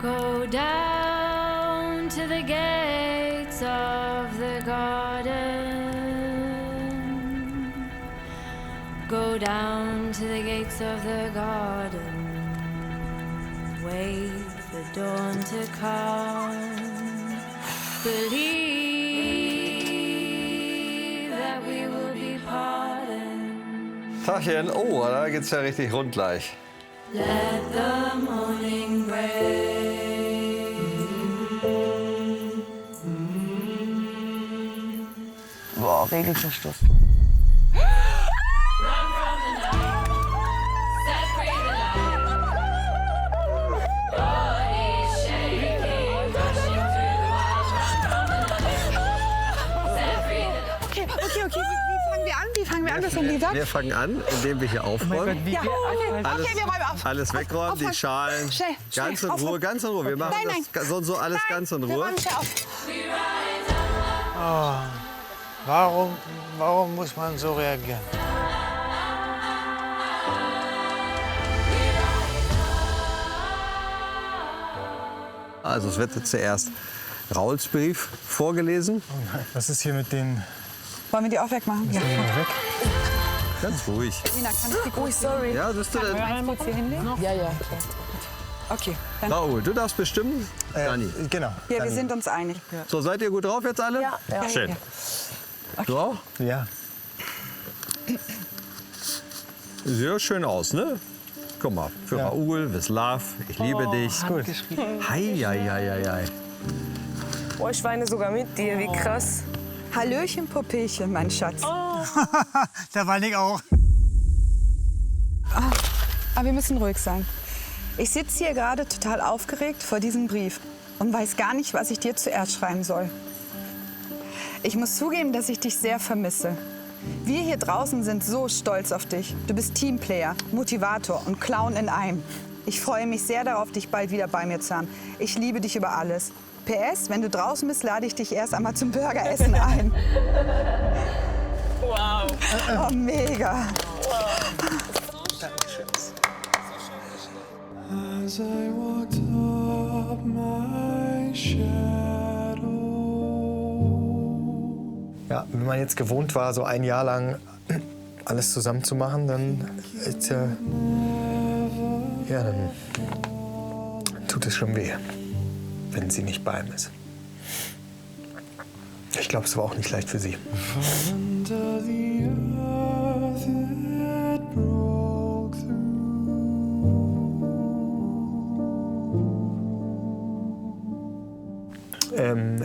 Go down to the gates of the garden. Go down to the gates of the garden. Wait for dawn to come. Believe that we will be pardoned. Tachchen, oh, da geht's ja richtig rund gleich. Let the morning break. Boah, Regelverstoß. Okay, wie fangen wir an? Das haben die gesagt. Wir fangen an, indem wir hier aufräumen. Ja, okay, wir räumen auf. Alles wegräumen, die Aufräumen. Schalen. Schnell, Ganz in aufräumen. Ruhe, ganz in Ruhe. Wir machen Nein. das so und so alles ganz in Wir Ruhe. räumen schnell auf. Warum muss man so reagieren? Also es wird jetzt zuerst Rauls Brief vorgelesen. Was ist hier mit den Wollen wir die auch wegmachen? Ja. weg? Ganz ruhig. Lina, kann ich die kurz Sorry. Ja, das ist du denn? eins kurz hier hinlegen? Ja, ja. Okay, dann. Raoul, du darfst bestimmen. Dani. Genau. Ja, wir Dani. sind uns einig. So, seid ihr gut drauf jetzt alle? Ja. Schön. Du auch? Ja. Sieht ja schön aus, ne? Guck mal, für Ja. Raoul, Wislav, ich liebe dich. Gut. Hei. Oh, ich weine sogar mit dir, wie krass. Hallöchen, Popelchen, mein Schatz. Da war ich auch. Aber wir müssen ruhig sein. Ich sitze hier gerade total aufgeregt vor diesem Brief und weiß gar nicht, was ich dir zuerst schreiben soll. Ich muss zugeben, dass ich dich sehr vermisse. Wir hier draußen sind so stolz auf dich. Du bist Teamplayer, Motivator und Clown in einem. Ich freue mich sehr darauf, dich bald wieder bei mir zu haben. Ich liebe dich über alles. PS, wenn du draußen bist, lade ich dich erst einmal zum Burgeressen ein. Wow. Oh, mega. As I walked up my shadow. Ja, wenn man jetzt gewohnt war, so ein Jahr lang alles zusammen zu machen, dann ist dann tut es schon weh, wenn sie nicht bei ihm ist. Ich glaube, es war auch nicht leicht für sie. Under the earth it broke through.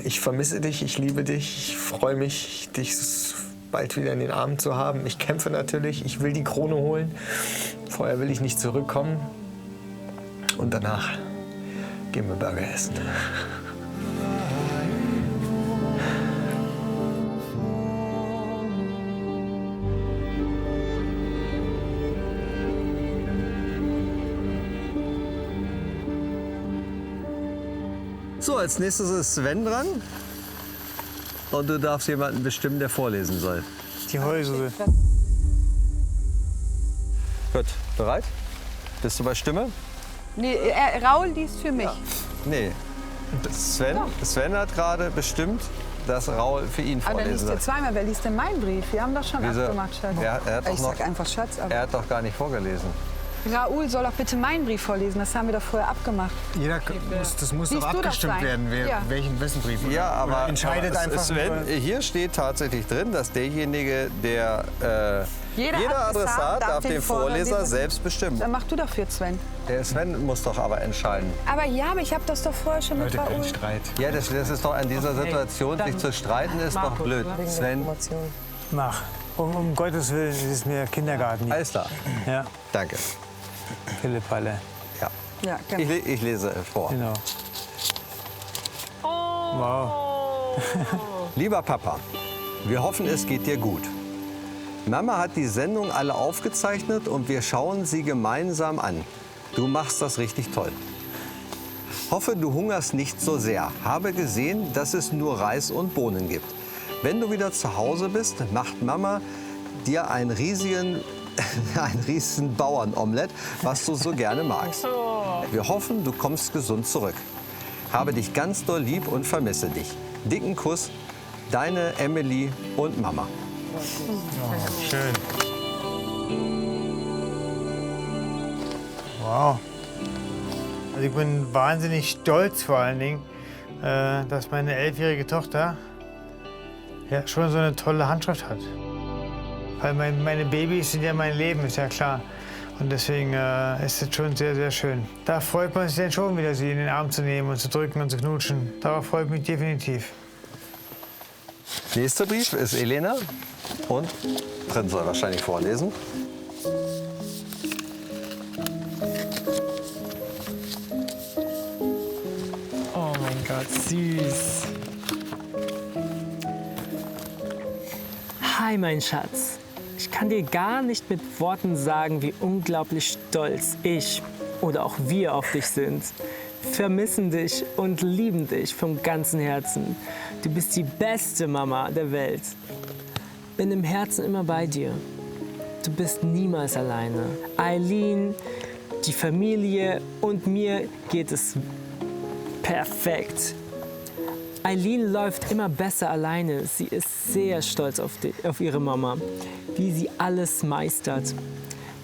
Ich vermisse dich, ich liebe dich, ich freue mich, dich bald wieder in den Armen zu haben. Ich kämpfe natürlich, ich will die Krone holen. Vorher will ich nicht zurückkommen. Und danach gehen wir Burger essen. So, als nächstes ist Sven dran. Und du darfst jemanden bestimmen, der vorlesen soll. Die Heulsuse. Gut, bereit? Bist du bei Stimme? Nee, Raul liest für mich. Nee. Sven hat gerade bestimmt, dass Raul für ihn Aber dann liest vorlesen ihr soll. zweimal. Wer liest denn meinen Brief? Wir haben doch schon Wieso? abgemacht, Schatz. Er hat doch Ich noch, sag einfach Schatz, aber er hat doch gar nicht vorgelesen. Raul soll doch bitte meinen Brief vorlesen. Das haben wir doch vorher abgemacht. Das muss Siehst doch du das abgestimmt sein? werden, Ja. wessen Brief. Ja, aber entscheidet einfach Sven, nur. hier steht tatsächlich drin, dass derjenige, der Jeder Adressat darf den Vorleser selbst bestimmen. Dann mach du doch für Sven. Der Sven muss doch aber entscheiden. Aber ich habe das doch vorher schon mit Leute, kein Raul. Streit. Ja, das ist doch in dieser Situation, sich zu streiten, ist doch blöd. Wegen der Sven, Information. Mach. Um Gottes Willen, es ist mir Kindergarten hier. alles klar. Ja, Danke. Pillepalle. Ja. Ja, genau. Ich lese vor. Genau. Wow. Lieber Papa, wir hoffen, es geht dir gut. Mama hat die Sendung alle aufgezeichnet und wir schauen sie gemeinsam an. Du machst das richtig toll. Hoffe, du hungerst nicht so sehr. Habe gesehen, dass es nur Reis und Bohnen gibt. Wenn du wieder zu Hause bist, macht Mama dir einen riesigen ein riesen Bauernomelett, was du so gerne magst. Wir hoffen, du kommst gesund zurück. Habe dich ganz doll lieb und vermisse dich. Dicken Kuss, deine Emily und Mama. Schön. Wow. Also ich bin wahnsinnig stolz vor allen Dingen, dass meine 11-jährige Tochter ja, schon so eine tolle Handschrift hat. Weil meine Babys sind ja mein Leben, ist ja klar. Und deswegen ist es schon sehr, sehr schön. Da freut man sich dann schon wieder, sie in den Arm zu nehmen und zu drücken und zu knutschen. Darauf freue ich mich definitiv. Nächster Brief ist Elena und Prinz soll wahrscheinlich vorlesen. Oh mein Gott, süß. Hi, mein Schatz. Ich kann dir gar nicht mit Worten sagen, wie unglaublich stolz ich oder auch wir auf dich sind. Vermissen dich und lieben dich vom ganzen Herzen. Du bist die beste Mama der Welt. Bin im Herzen immer bei dir. Du bist niemals alleine. Eileen, die Familie und mir geht es perfekt. Eileen läuft immer besser alleine. Sie ist sehr stolz auf ihre Mama, wie sie alles meistert.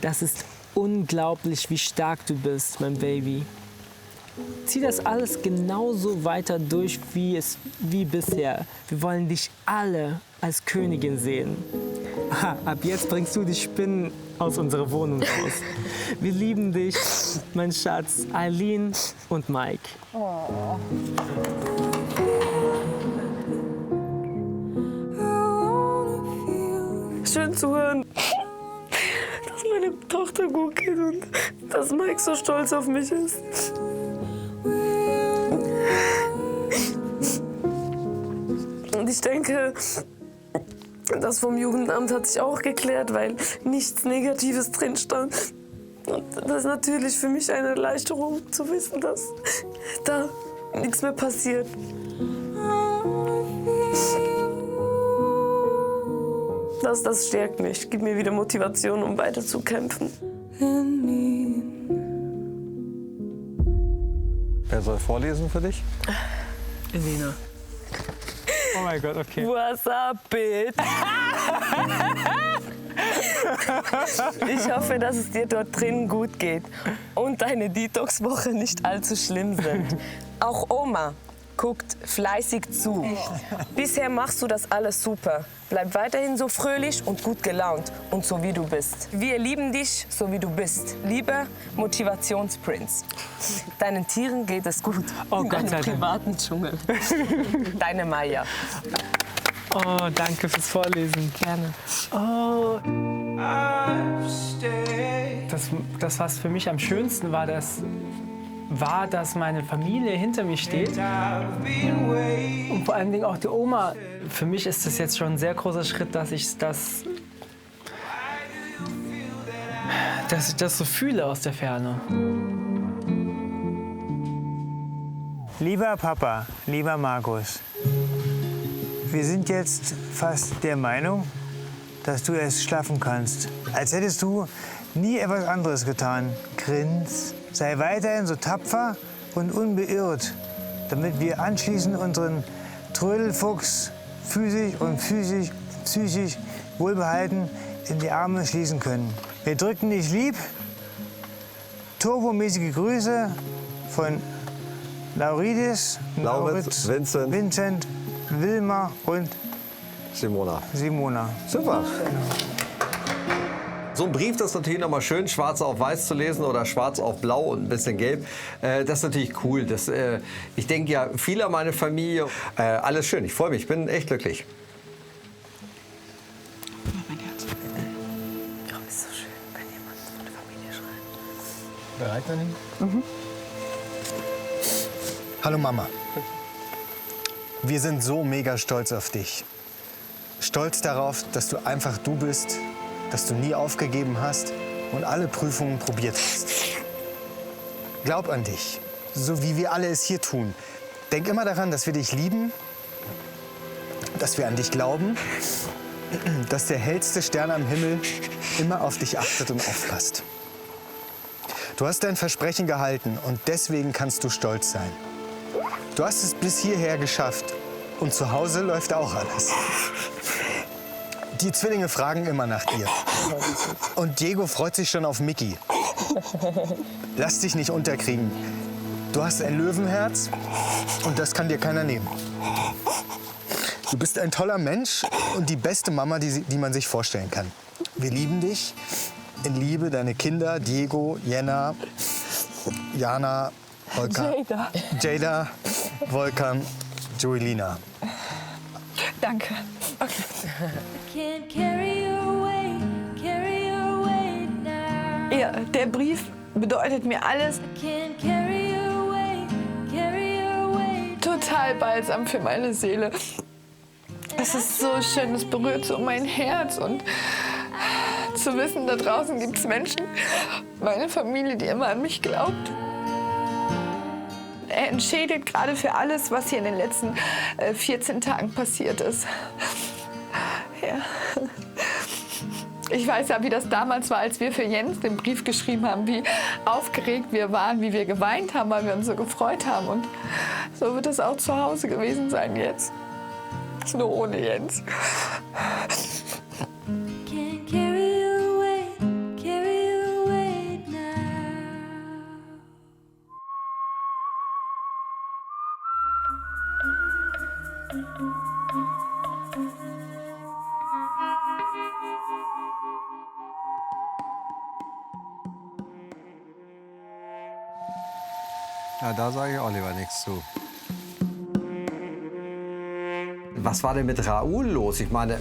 Das ist unglaublich, wie stark du bist, mein Baby. Zieh das alles genauso weiter durch wie bisher. Wir wollen dich alle als Königin sehen. Aha, ab jetzt bringst du die Spinnen aus unserer Wohnung raus. Wir lieben dich, mein Schatz, Eileen und Mike. Schön zu hören, dass meine Tochter gut geht und dass Mike so stolz auf mich ist. Und ich denke, das vom Jugendamt hat sich auch geklärt, weil nichts Negatives drin stand. Und das ist natürlich für mich eine Erleichterung zu wissen, dass da nichts mehr passiert. Das stärkt mich, gibt mir wieder Motivation, um weiter zu kämpfen. Wer soll vorlesen für dich? Elena. Oh mein Gott, okay. What's up, bitch? Ich hoffe, dass es dir dort drinnen gut geht und deine Detox-Woche nicht allzu schlimm sind. Auch Oma guckt fleißig zu. Bisher machst du das alles super. Bleib weiterhin so fröhlich und gut gelaunt und so wie du bist. Wir lieben dich, so wie du bist. Lieber Motivationsprinz. Deinen Tieren geht es gut. Oh in Gott sei deinem Dank. privaten Dschungel. Deine Maya. Oh, danke fürs Vorlesen. Gerne. Oh. Das, was für mich am schönsten war, dass meine Familie hinter mir steht. Und vor allen Dingen auch die Oma. Für mich ist das jetzt schon ein sehr großer Schritt, dass ich das so fühle aus der Ferne. Lieber Papa, lieber Markus, wir sind jetzt fast der Meinung, dass du es schlafen kannst. Als hättest du nie etwas anderes getan. Grins, sei weiterhin so tapfer und unbeirrt, damit wir anschließend unseren Trödelfuchs physisch und psychisch wohlbehalten in die Arme schließen können. Wir drücken dich lieb. Turbomäßige Grüße von Lauridis, Lauritz, Vincent, Wilma und Simona. Super. So ein Brief, das ist natürlich noch mal schön, schwarz auf weiß zu lesen oder schwarz auf blau und ein bisschen gelb. Das ist natürlich cool. Ich denke ja, viele an meine Familie. Alles schön, ich freue mich, ich bin echt glücklich. Mein Herz. Ja, ist so schön, wenn jemand von der Familie schreibt. Bereit, Nanny? Hallo Mama. Wir sind so mega stolz auf dich. Stolz darauf, dass du einfach du bist, dass du nie aufgegeben hast und alle Prüfungen probiert hast. Glaub an dich, so wie wir alle es hier tun. Denk immer daran, dass wir dich lieben, dass wir an dich glauben dass der hellste Stern am Himmel immer auf dich achtet und aufpasst. Du hast dein Versprechen gehalten und deswegen kannst du stolz sein. Du hast es bis hierher geschafft und zu Hause läuft auch alles. Die Zwillinge fragen immer nach dir. Und Diego freut sich schon auf Mickey. Lass dich nicht unterkriegen. Du hast ein Löwenherz und das kann dir keiner nehmen. Du bist ein toller Mensch und die beste Mama, die man sich vorstellen kann. Wir lieben dich. In Liebe, deine Kinder, Diego, Jenna, Jana, Volkan, Jada, Volkan, Joelina. Danke. Can't carry your weight now. Ja, der Brief bedeutet mir alles. Can't carry your weight Total balsam für meine Seele. Es ist so schön, es berührt so mein Herz und zu wissen, da draußen gibt es Menschen, meine Familie, die immer an mich glaubt. Er entschädigt gerade für alles, was hier in den letzten 14 Tagen passiert ist. Ja. Ich weiß ja, wie das damals war, als wir für Jens den Brief geschrieben haben, wie aufgeregt wir waren, wie wir geweint haben, weil wir uns so gefreut haben. Und so wird es auch zu Hause gewesen sein jetzt. Nur ohne Jens. Can't carry your weight now. Ja, da sage ich auch lieber nichts zu. Was war denn mit Raoul los? Ich meine,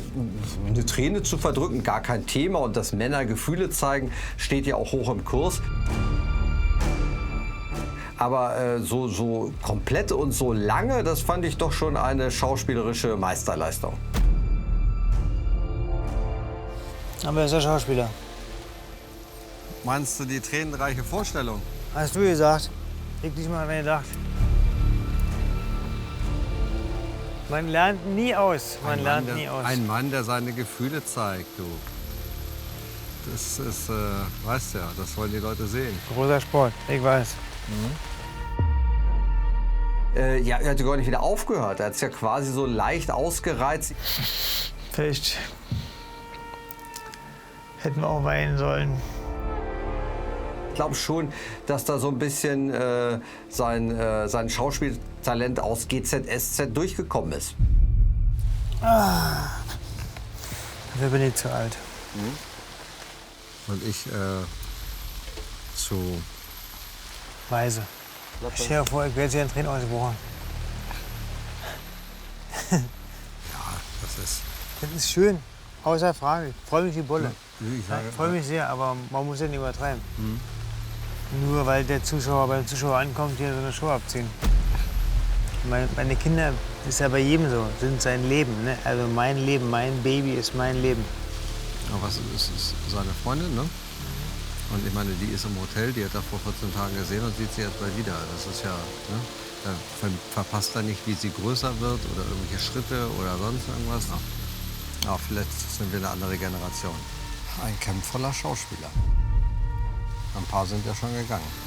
eine Träne zu verdrücken, gar kein Thema. Und dass Männer Gefühle zeigen, steht ja auch hoch im Kurs. Aber so komplett und so lange, das fand ich doch schon eine schauspielerische Meisterleistung. Aber er ist ja Schauspieler. Meinst du die tränenreiche Vorstellung? Hast du gesagt? Ich nicht mal mehr gedacht. Man lernt nie aus. Man lernt nie aus. Ein Mann, der seine Gefühle zeigt, du. Das ist, weißt ja, das wollen die Leute sehen. Großer Sport, ich weiß. Ja, er hat ja gar nicht wieder aufgehört. Er hat es ja quasi so leicht ausgereizt. Vielleicht hätten wir auch weinen sollen. Ich glaube schon, dass da so ein bisschen sein Schauspieltalent aus GZSZ durchgekommen ist. Dafür bin ich zu alt. Und ich zu... Weise. Stell dir vor, ich werde sie in Tränen ausgebrochen. Ja, das ist... Das ist schön, außer Frage. Ich freue mich wie Bolle. Ich Ich freue mich sehr, aber man muss ja nicht übertreiben. Nur weil der Zuschauer beim Zuschauer ankommt, hier so eine Show abziehen. Meine Kinder, das ist ja bei jedem so, sind sein Leben. Ne? Also mein Leben, mein Baby ist mein Leben. Ja, was ist seine Freundin, ne? Und ich meine, die ist im Hotel, die hat er vor 14 Tagen gesehen und sieht sie jetzt bald wieder. Das ist ja, ne? Da verpasst er nicht, wie sie größer wird oder irgendwelche Schritte oder sonst irgendwas. Ja, vielleicht sind wir eine andere Generation. Ein Camp voller Schauspieler. Ein paar sind ja schon gegangen.